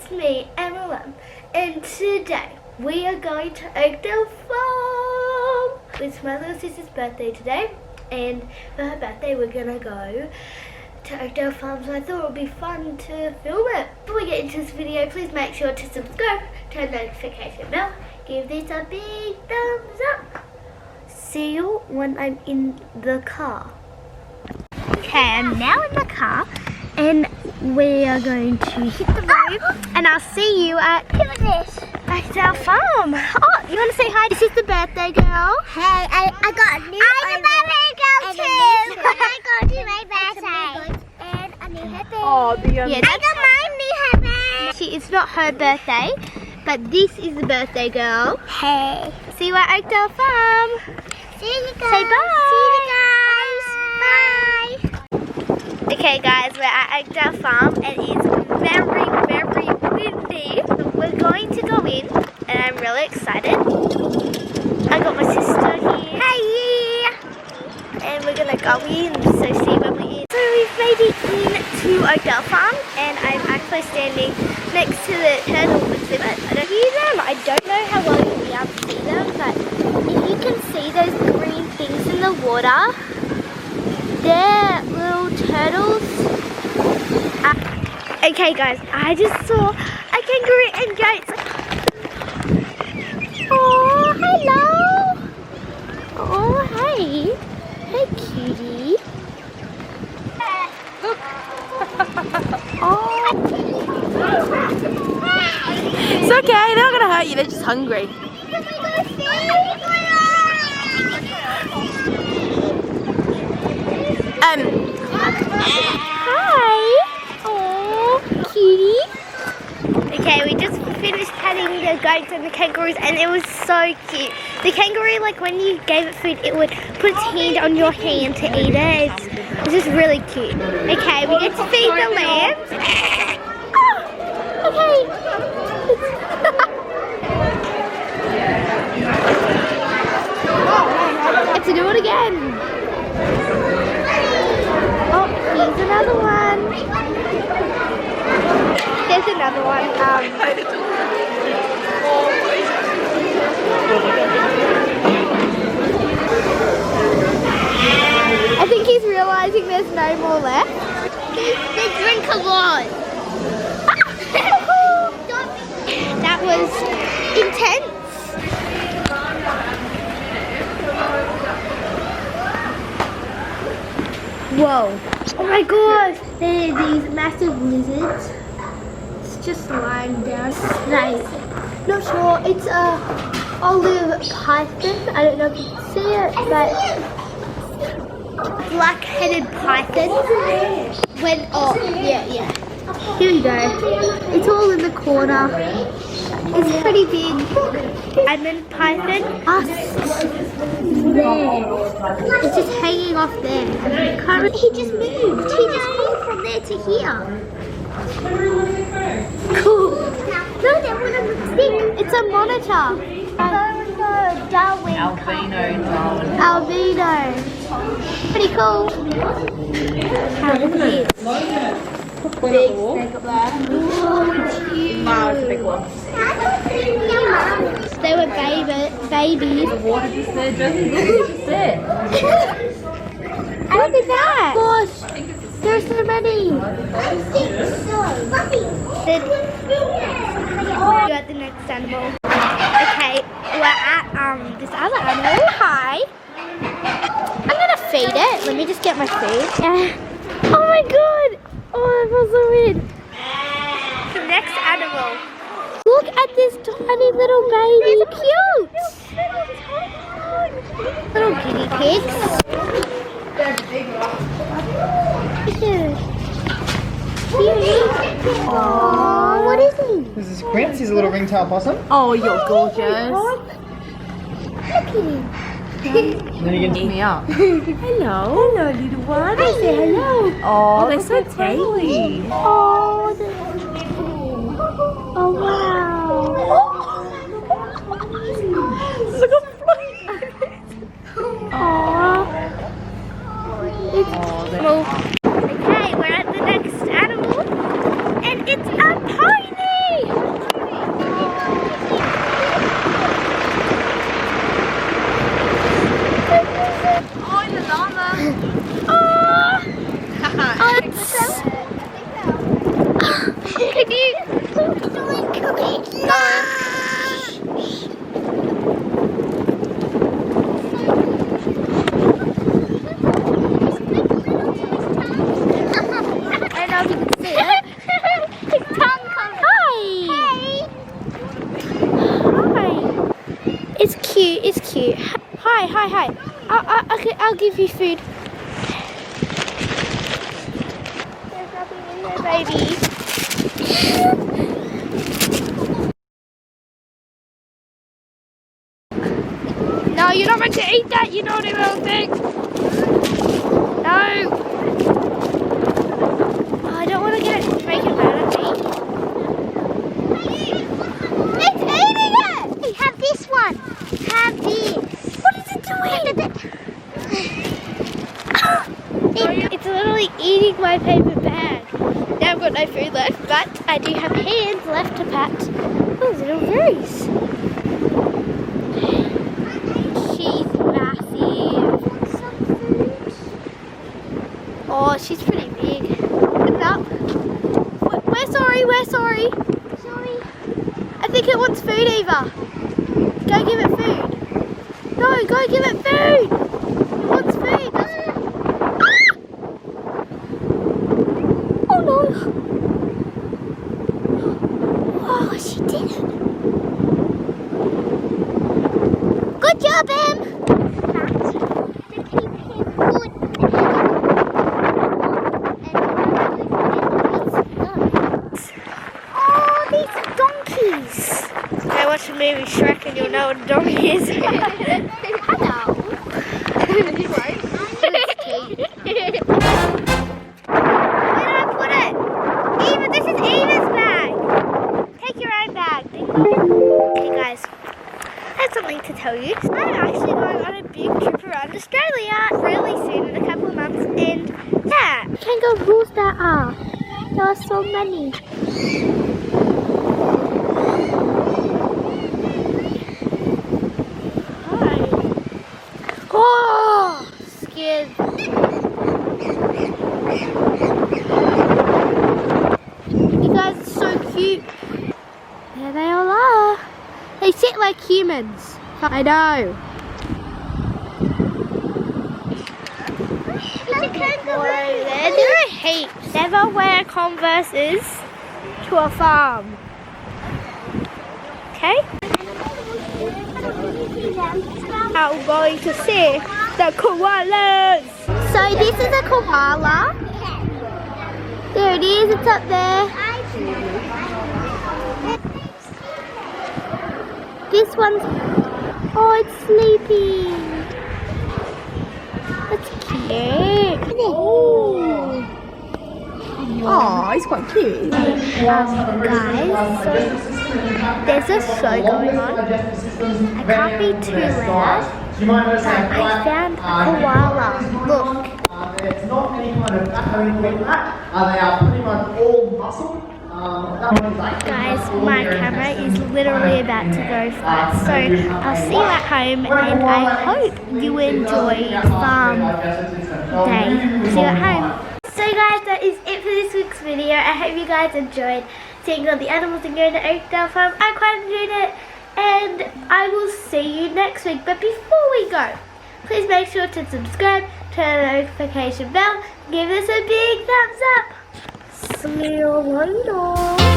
it's me, Emma, and today we are going to OAKVALE Farm. It's my little sister's birthday today, and for her birthday we're gonna go to OAKVALE Farm, so I thought it would be fun to film it. Before we get into this video, please make sure to subscribe, turn the notification bell, give this a big thumbs up. See you when I'm in the car. Okay, I'm now in the car and we are going to hit the road and I'll see you at OAKVALE Farm. Oh, you want to say hi? This is the birthday girl. Hey, I got a new I'm the birthday girl too. I got to my birthday. And a new happy. Oh, the yeah, I got my new happy. It's not her birthday, but this is the birthday girl. Hey. See you at OAKVALE Farm. See you guys. Say bye. See you guys. Bye. Okay guys, we're at OAKVALE Farm and it's very, very windy. We're going to go in and I'm really excited. I got my sister here. Hey! And we're gonna go in, so see when we're in. So we've made it into OAKVALE Farm and I'm actually standing next to the turtle exhibit. I don't see them. I don't know how well you'll be able to see them, but if you can see those green things in the water, they're little turtles. Okay guys, I just saw a kangaroo and goats. Oh, hello. Oh, hey. Hey, cutie. Oh. It's okay, they're not going to hurt you, they're just hungry. Hi. Oh, cutie. Okay, we just finished petting the goats and the kangaroos and it was so cute. The kangaroo, like when you gave it food, it would put its hand on your hand to eat it. It's just really cute. Okay, we get to feed the lambs. Oh, okay. Have to do it again. Oh, here's another one. There's another one. I think he's realizing there's no more left. They drink a lot. That was intense. Whoa. Oh my gosh. There are these massive lizards. It's just lying down. Snake. Not sure. It's a olive python. I don't know if you can see it, but black-headed python. Oh, yeah. Here we go. It's all in the corner. It's pretty big. Diamond python. There. It's just hanging off there. He just moved. He just moved from there to here. Cool. No, that one on the stick. It's a monitor. Darwin. Albino. Pretty cool. How big? Big snake up there. They were babies. What is this there, Jesse? Look there. Look at that! Gosh, there's so many. We're at the next animal. Okay, we're at this other animal. Hi. I'm gonna feed it. Let me just get my food. Oh my god! Oh, that feels so weird. The next animal. Look at this tiny little baby. Cute. Little guinea pigs. Oh, what is he? This is Quince, he's a little ringtail possum. Oh, you're gorgeous. Look at him. And then you can Me up. Hello. Hello, little one. Say hello. Oh, they're so tiny. Oh, oh wow. Look at It's okay, we're at the next animal, and it's a pony. cute. It's cute. Hi. I'll give you food. There's nothing in there, baby. No, you're not meant to eat that. You naughty little thing. No. Oh, I don't want to make it mad at me. It's eating it! Hey, have this one. Have this. What is it doing? It's literally eating my paper bag. Now I've got no food left, but I do have hands left to pat. Oh, little Rose. She's massive. Oh, she's pretty big. Put it up. We're sorry. Sorry. I think it wants food, Eva. Go give it food. No, go give it food. It wants food. Oh no. Oh, she did it. Good job, Em. To keep him good. Oh, these are donkeys. Go watch the movie Shrek and you'll know what a donkey is. Hello. Where did I put it? Eva, this is Eva's bag. Take your own bag. Okay guys, I have something to tell you. I'm actually going on a big trip around Australia really soon in a couple of months, and yeah. Kangaroos there are. There are so many. Hi. Oh, scared. You guys are so cute. There they all are. They sit like humans. I know. There are heaps. Never wear Converses to a farm. Okay? Now we're going to see the koalas. So this is a koala. There it is, it's up there. This one's, oh, it's sleeping. That's cute. Oh, he's quite cute. Guys, there's a show going on. I can't be too loud, but I found a koala. Look. It's not any kind of backbone like that. They are pretty much all muscle. Guys, my camera is literally about to go flat, so I'll see you at home, and I hope you enjoy farm day. See you at home. So guys, that is it for this week's video. I hope you guys enjoyed seeing all the animals and going to Oakvale Farm. I quite enjoyed it, and I will see you next week. But before we go, please make sure to subscribe, turn on the notification bell, give us a big thumbs up. See you later.